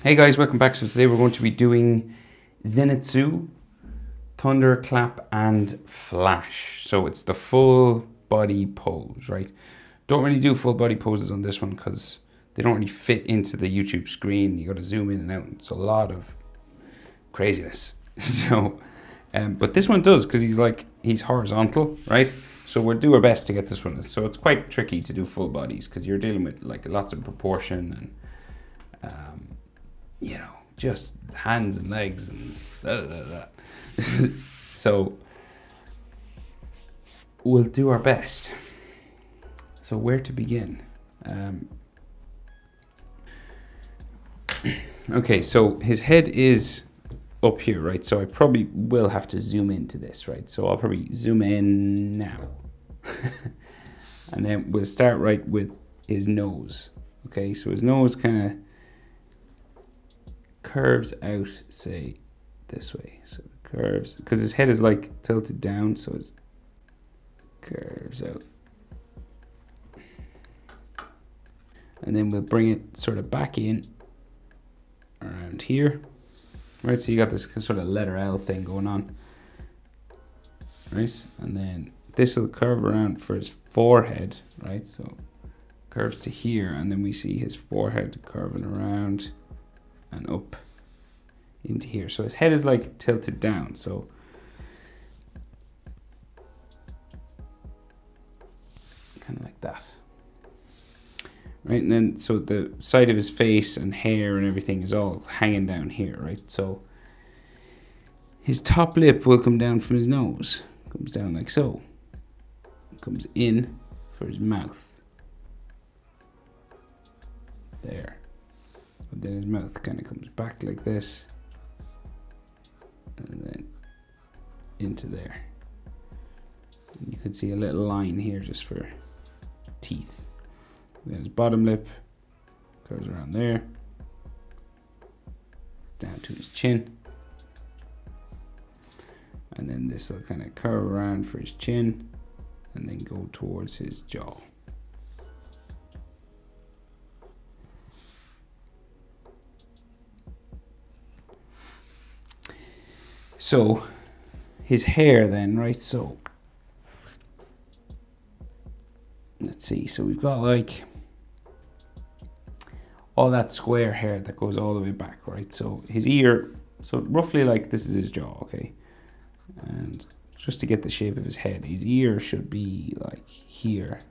Hey guys, welcome back. So today we're going to be doing Zenitsu, Thunderclap and Flash. So it's the full body pose, right? Don't really do full body poses on this one because they don't really fit into the YouTube screen. You got to zoom in and out. It's a lot of craziness. So, but this one does because he's horizontal, right? So we'll do our best to get this one. So it's quite tricky to do full bodies because you're dealing with like lots of proportion and you know, just hands and legs and so we'll do our best. So where to begin? Okay, so his head is up here, right? So I probably will have to zoom into this, right? So I'll probably zoom in now. And then we'll start right with his nose. Okay, so his nose kind of curves out, say this way. So it curves because his head is like tilted down, so it curves out. And then we'll bring it sort of back in around here, right? So you got this sort of letter L thing going on, right? And then this will curve around for his forehead, right? So curves to here, and then we see his forehead curving around and up into here. So his head is like tilted down, so kind of like that, right? And then so the side of his face and hair and everything is all hanging down here, right? So his top lip will come down from his nose, comes down like so, comes in for his mouth there. But then his mouth kind of comes back like this, and then into there. And you can see a little line here just for teeth. Then his bottom lip goes around there, down to his chin. And then this will kind of curve around for his chin, and then go towards his jaw. So his hair then, right? So let's see. So we've got like all that square hair that goes all the way back, right? So his ear, so roughly like this is his jaw, okay? And just to get the shape of his head, his ear should be like here,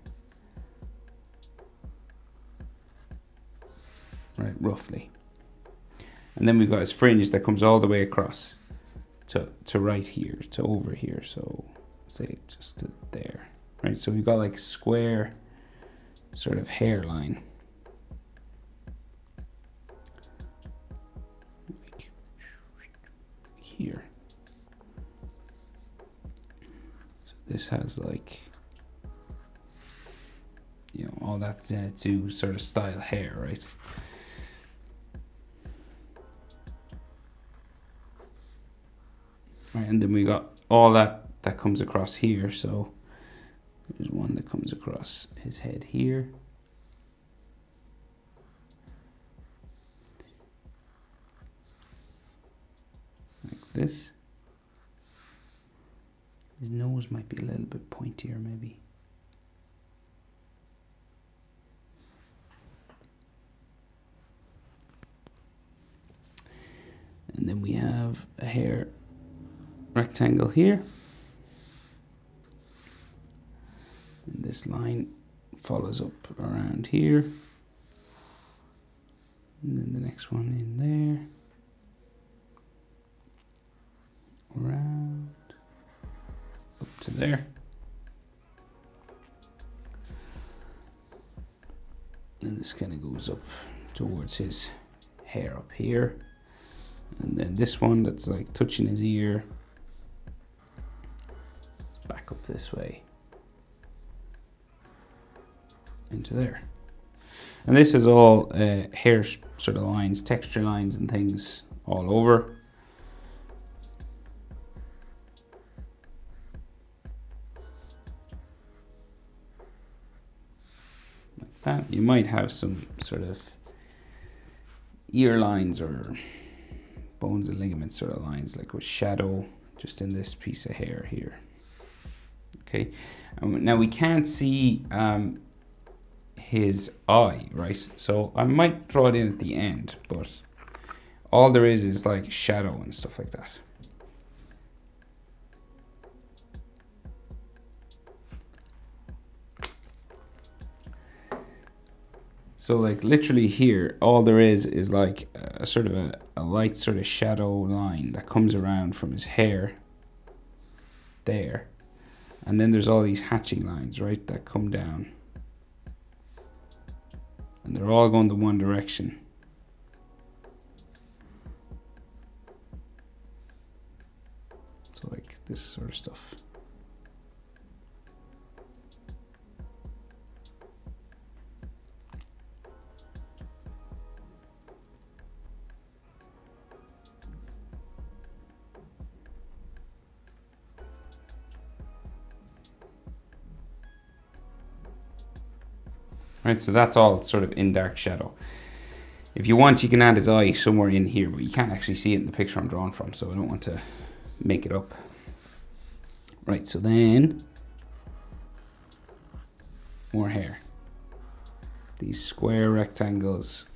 right? Roughly. And then we've got his fringe that comes all the way across to right here, to over here, so say just to there, right? So we've got like square sort of hairline, like here. So this has like, you know, all that Zenitsu sort of style hair, right? Right, and then we got all that comes across here. So there's one that comes across his head here. Like this. His nose might be a little bit pointier maybe. And then we have a hair rectangle here, and this line follows up around here, and then the next one in there, around up to there, and this kind of goes up towards his hair up here, and then this one that's like touching his ear back up this way into there. And this is all hair sort of lines, texture lines and things all over. Like that. You might have some sort of ear lines or bones and ligaments sort of lines, like with shadow just in this piece of hair here. Okay, now we can't see his eye, right? So I might draw it in at the end, but all there is like shadow and stuff like that. So like literally here, all there is like a sort of a light sort of shadow line that comes around from his hair there. And then there's all these hatching lines, right, that come down. And they're all going the one direction. So like this sort of stuff. Right, so that's all sort of in dark shadow. If you want, you can add his eye somewhere in here, but you can't actually see it in the picture I'm drawing from, so I don't want to make it up. Right, so then more hair. These square rectangles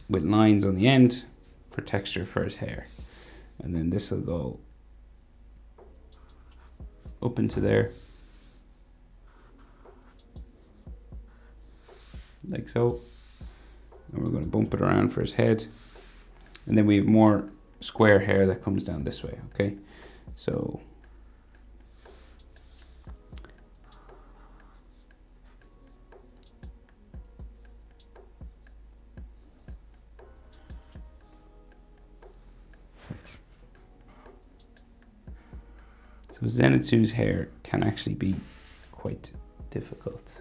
with lines on the end for texture for his hair. And then this will go up into there. Like so, and we're going to bump it around for his head, and then we have more square hair that comes down this way. Okay, so Zenitsu's hair can actually be quite difficult,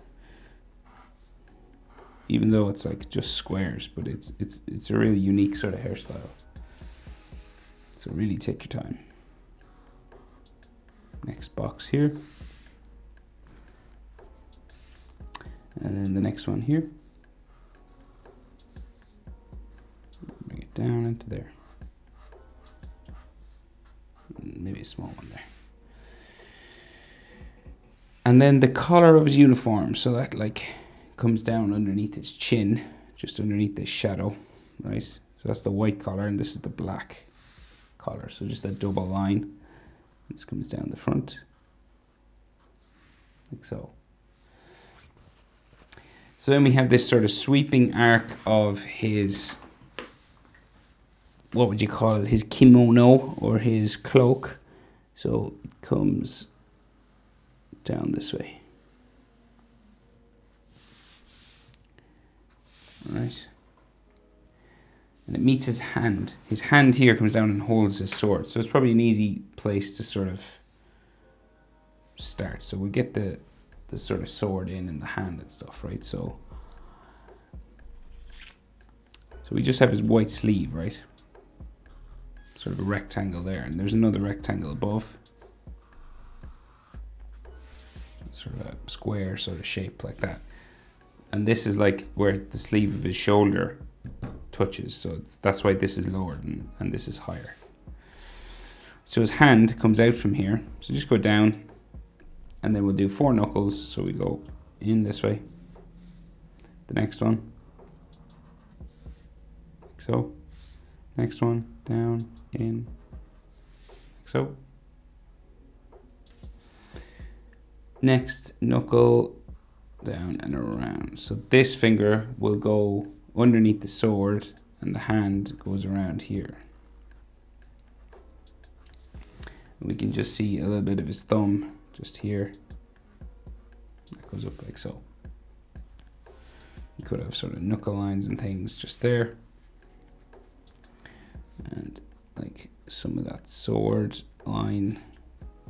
even though it's like just squares, but it's a really unique sort of hairstyle. So really take your time. Next box here. And then the next one here. Bring it down into there. Maybe a small one there. And then the color of his uniform, so that like comes down underneath his chin, just underneath this shadow, right? So that's the white color, and this is the black color. So just a double line. This comes down the front, like so. So then we have this sort of sweeping arc of his, what would you call it, his kimono or his cloak. So it comes down this way. Right, and it meets his hand. His hand here comes down and holds his sword, so it's probably an easy place to sort of start. So we get the sort of sword in the hand and stuff, right? So we just have his white sleeve, right? Sort of a rectangle there, and there's another rectangle above. Sort of a square sort of shape like that. And this is like where the sleeve of his shoulder touches, so that's why this is lower and this is higher. So his hand comes out from here, so just go down, and then we'll do 4 knuckles. So we go in this way, the next one, like so, next one, down, in, like so, next knuckle, down and around. So this finger will go underneath the sword and the hand goes around here. And we can just see a little bit of his thumb just here. That goes up like so. You could have sort of knuckle lines and things just there. And like some of that sword line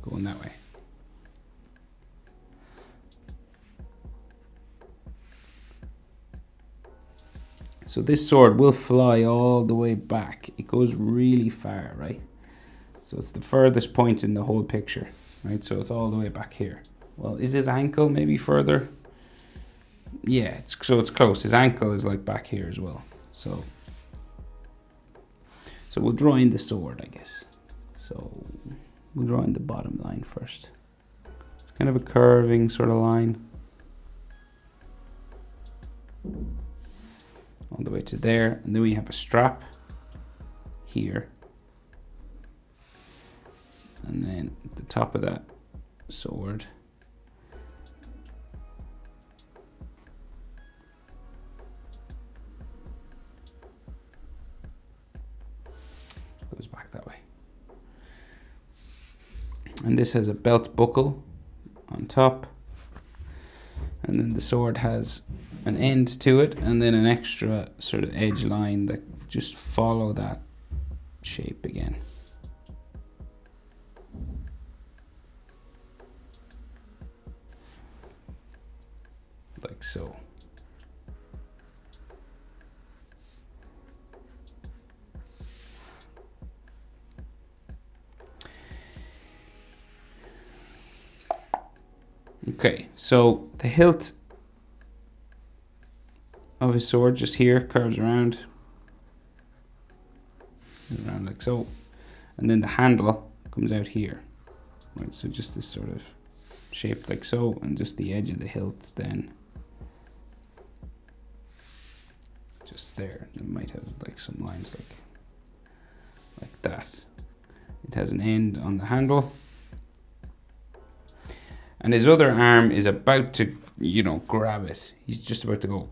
going that way. So this sword will fly all the way back. It goes really far, right? So it's the furthest point in the whole picture, right? So it's all the way back here. Well, is his ankle maybe further? Yeah, it's close. His ankle is like back here as well. So we'll draw in the sword, I guess. So we'll draw in the bottom line first. It's kind of a curving sort of line. All the way to there. And then we have a strap here. And then at the top of that sword, goes back that way. And this has a belt buckle on top. And then the sword has an end to it and then an extra sort of edge line that just follow that shape again. Like so. Okay, so the hilt of his sword just here curves around like so, and then the handle comes out here, right? So just this sort of shape like so, and just the edge of the hilt then just there. It might have like some lines like that. It has an end on the handle. And his other arm is about to, you know, grab it. He's just about to go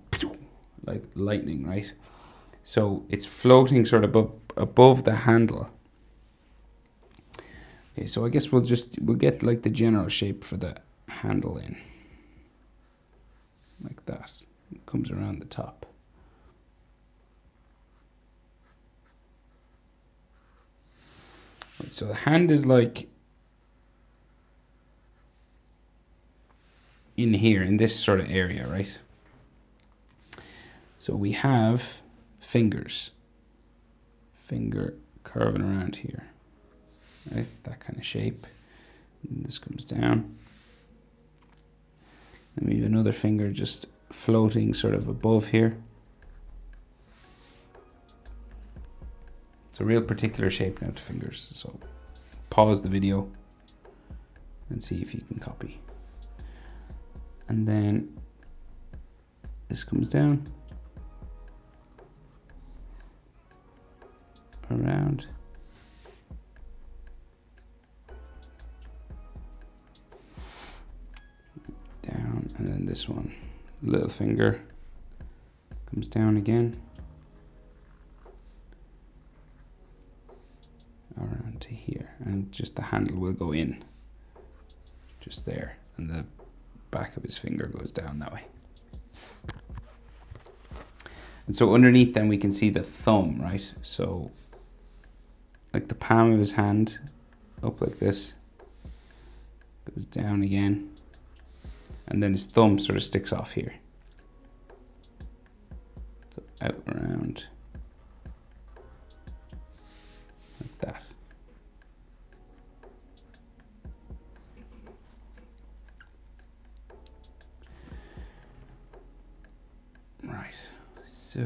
like lightning, right? So it's floating sort of above the handle. Okay, so I guess we'll get like the general shape for the handle in. Like that. It comes around the top. Right, so the hand is like in here, in this sort of area, right? So we have fingers. Finger curving around here, right? That kind of shape. And this comes down. And we have another finger just floating sort of above here. It's a real particular shape now to fingers. So pause the video and see if you can copy. And then this comes down, around, down, and then this one, little finger, comes down again, around to here, and just the handle will go in, just there, and the back of his finger goes down that way. And so underneath then we can see the thumb, right? So like the palm of his hand up like this, goes down again, and then his thumb sort of sticks off here. So out around like that. Right, so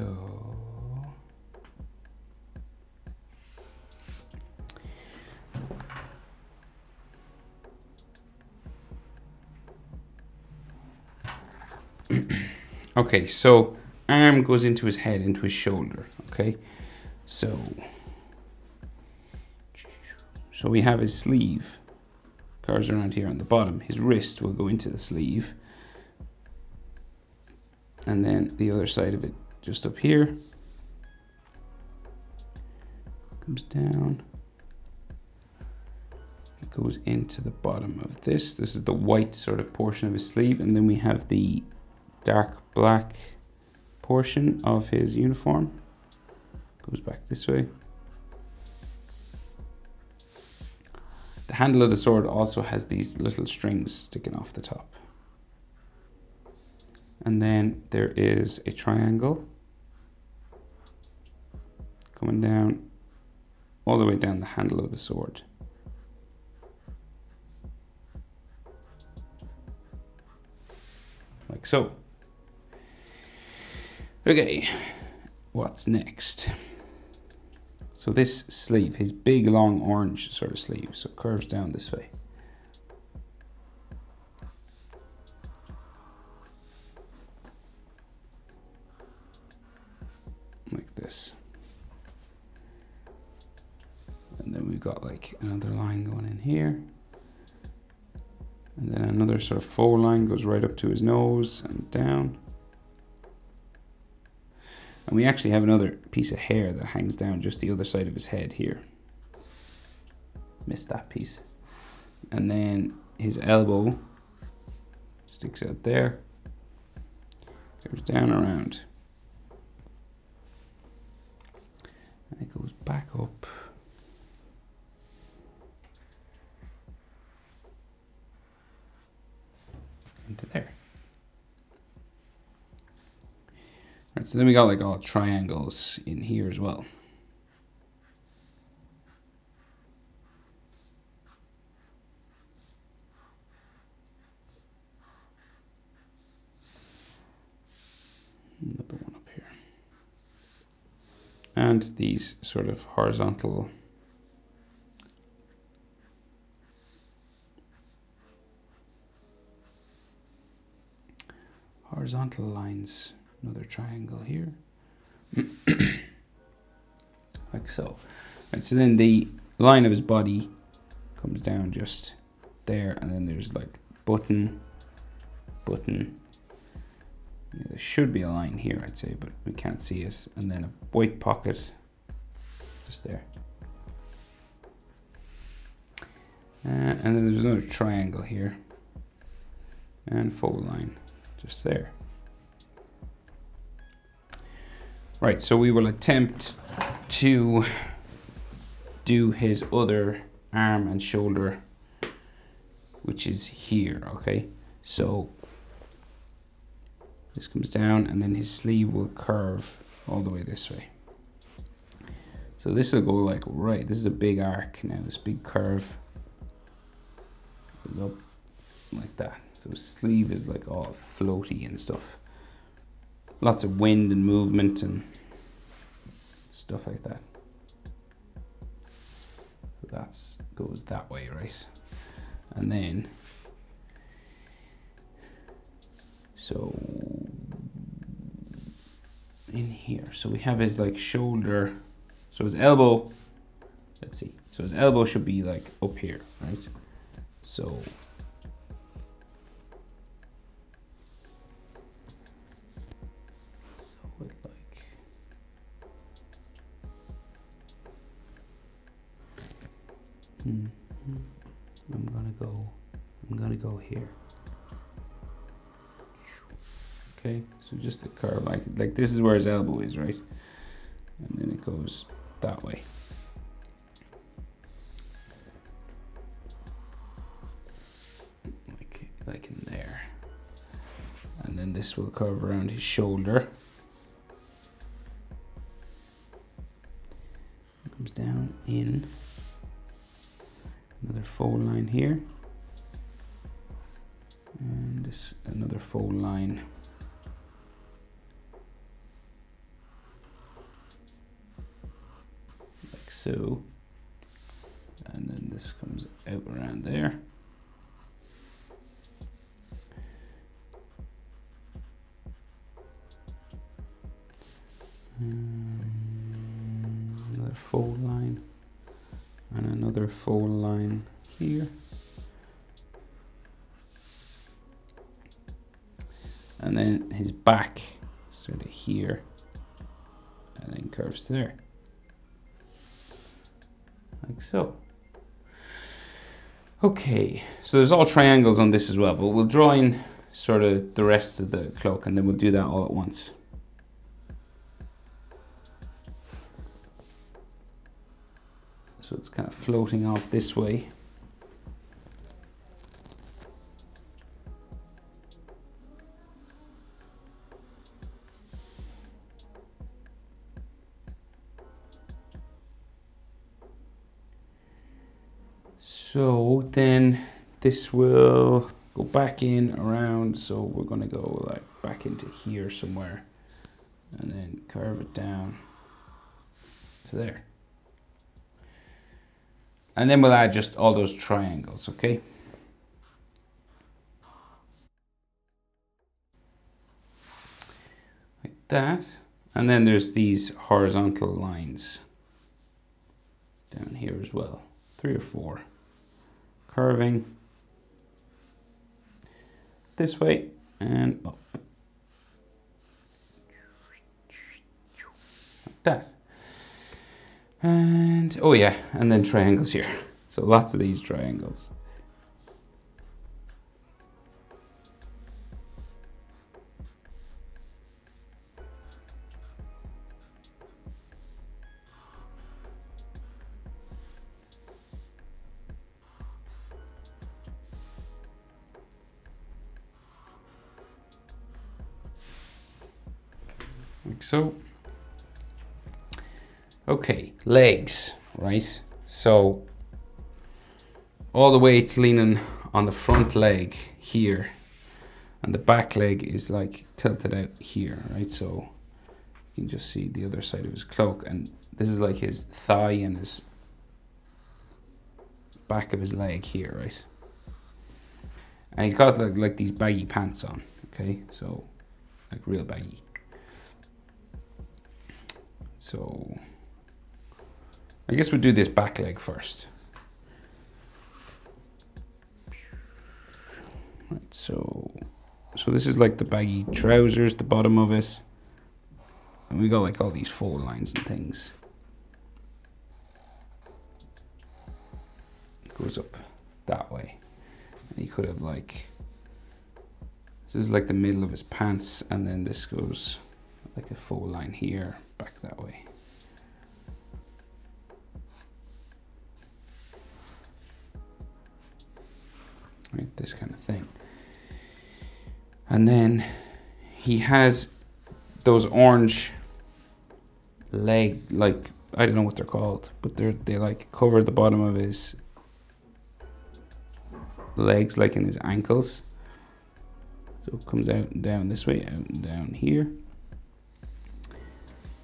okay, so arm goes into his head, into his shoulder, okay? So we have his sleeve, curves around here on the bottom. His wrist will go into the sleeve. And then the other side of it, just up here, comes down. It goes into the bottom of this. This is the white sort of portion of his sleeve. And then we have the dark black portion of his uniform. Goes back this way. The handle of the sword also has these little strings sticking off the top. And then there is a triangle coming down all the way down the handle of the sword. Like so. Okay, what's next? So this sleeve, his big long orange sort of sleeve, so it curves down this way. Like this. And then we've got like another line going in here. And then another sort of faux line goes right up to his nose and down. And we actually have another piece of hair that hangs down just the other side of his head here. Missed that piece. And then his elbow sticks out there, goes down around, and it goes back up into there. Right, so then we got like all triangles in here as well. Another one up here. And these sort of horizontal lines. Another triangle here. Like so. Right, so then the line of his body comes down just there, and then there's like button. Yeah, there should be a line here, I'd say, but we can't see it. And then a white pocket just there. And then there's another triangle here. And faux line just there. Right, so we will attempt to do his other arm and shoulder, which is here, okay? So this comes down, and then his sleeve will curve all the way this way. So this will go like right, this is a big arc now, this big curve goes up like that. So his sleeve is like all floaty and stuff. Lots of wind and movement and stuff like that. So that's goes that way, right? And then so in here, so we have his like shoulder, so his elbow, let's see, so his elbow should be like up here, right? So it like I'm gonna go here. Okay, so just a curve, like this is where his elbow is, right? And then it goes that way. Like in there. And then this will curve around his shoulder. It comes down in. Another faux line here. And this another faux line. So, and then this comes out around there. Another faux line, and another faux line here. And then his back sort of here, and then curves to there. Like so. Okay, so there's all triangles on this as well, but we'll draw in sort of the rest of the cloak, and then we'll do that all at once. So it's kind of floating off this way. So then this will go back in around, so we're going to go like back into here somewhere, curve it down to there. And then we'll add just all those triangles, okay? Like that. And then there's these horizontal lines down here as well. 3 or 4. Curving this way and up. Like that. And, oh yeah, and then triangles here. So lots of these triangles. Like so. Okay, legs, right? So all the way it's leaning on the front leg here, and the back leg is like tilted out here, right? So you can just see the other side of his cloak, and this is like his thigh and his back of his leg here, right? And he's got like these baggy pants on, okay? So like real baggy. So I guess we'll do this back leg first. Right, so this is like the baggy trousers, the bottom of it. And we got like all these fold lines and things. It goes up that way. And he could have like, this is like the middle of his pants, and then this goes like a fold line here, back that way. Right, this kind of thing. And then he has those orange leg, like, I don't know what they're called, but they like cover the bottom of his legs, like in his ankles. So it comes out and down this way, out and down here.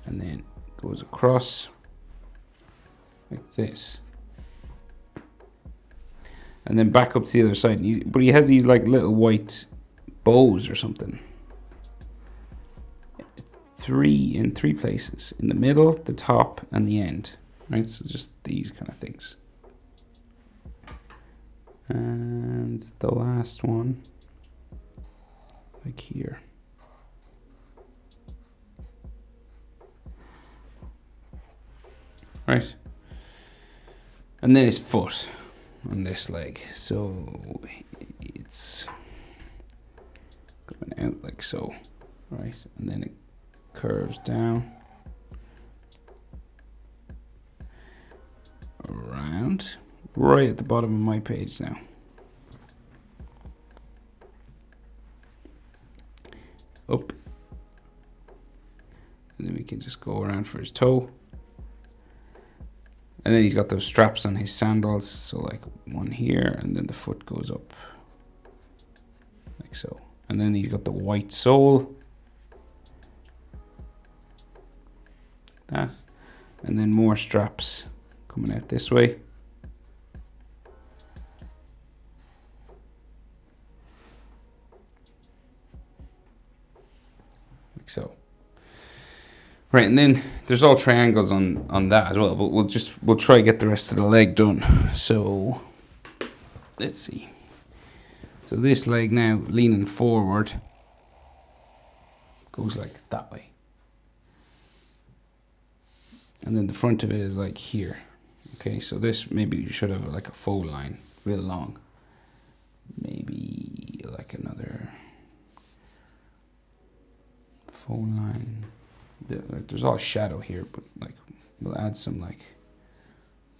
And then goes across like this. And then back up to the other side. But he has these like little white bows or something. In three places. In the middle, the top, and the end. Right, so just these kind of things. And the last one, like here. Right. And then his foot on this leg. So it's coming out like so. Right. And then it curves down. Around. Right at the bottom of my page now. Up. And then we can just go around for his toe. And then he's got those straps on his sandals, so like one here, and then the foot goes up, like so. And then he's got the white sole, that, and then more straps coming out this way. Like so. Right, and then there's all triangles on that as well, but we'll try to get the rest of the leg done. So let's see. So this leg now leaning forward goes like that way. And then the front of it is like here. Okay, so this maybe you should have like a fold line, real long. Maybe like another fold line. There's all shadow here, but like we'll add some like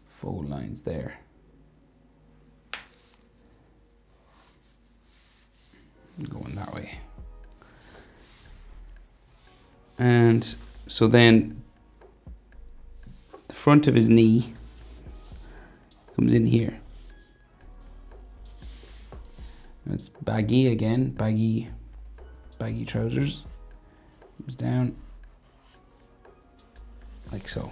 fold lines there. Going that way. And so then the front of his knee comes in here. And it's baggy again, baggy trousers. Comes down. like so.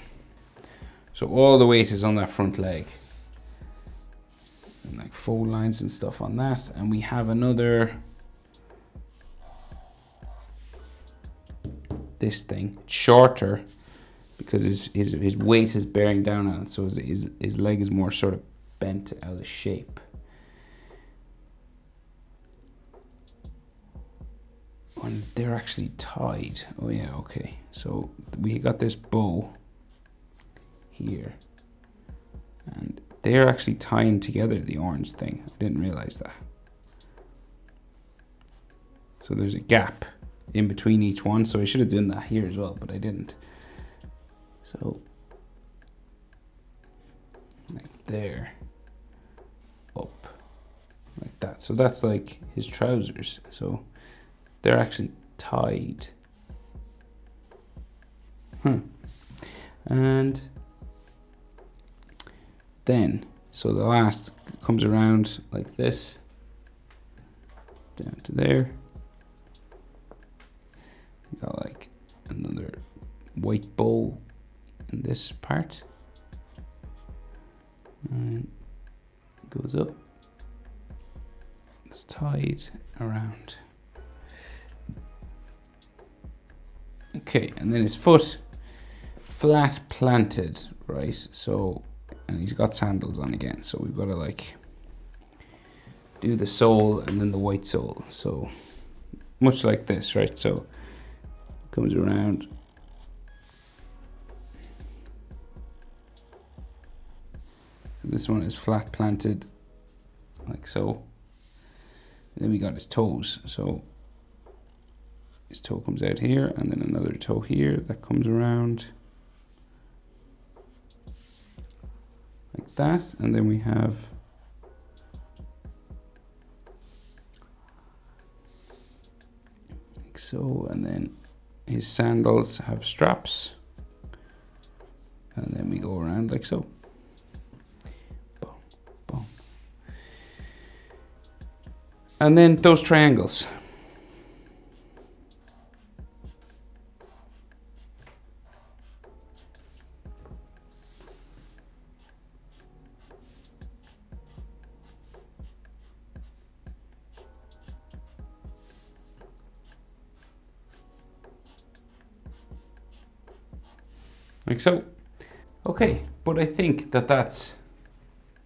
So all the weight is on that front leg. And like fold lines and stuff on that. And we have another, this thing, shorter, because his weight is bearing down on it. So his leg is more sort of bent out of shape. And they're actually tied. Oh yeah, okay. So we got this bow here. And they're actually tying together the orange thing. I didn't realize that. So there's a gap in between each one. So I should have done that here as well, but I didn't. So like there, up, like that. So that's like his trousers. So they're actually tied. And then, so the last comes around like this, down to there. You got like another white bow in this part. And it goes up. It's tied around. Okay, and then his foot flat planted, right? So, and he's got sandals on again. So we've got to like do the sole and then the white sole. So much like this, right? So it comes around. So this one is flat planted like so. And then we got his toes. So his toe comes out here, and then another toe here that comes around like that. And then we have like so, and then his sandals have straps, and then we go around like so. Boom, boom. And then those triangles. Like so. Okay, but I think that that's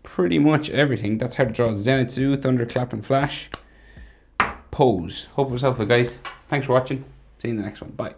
pretty much everything. That's how to draw Zenitsu, Thunderclap and Flash pose. Hope it was helpful, guys. Thanks for watching. See you in the next one. Bye.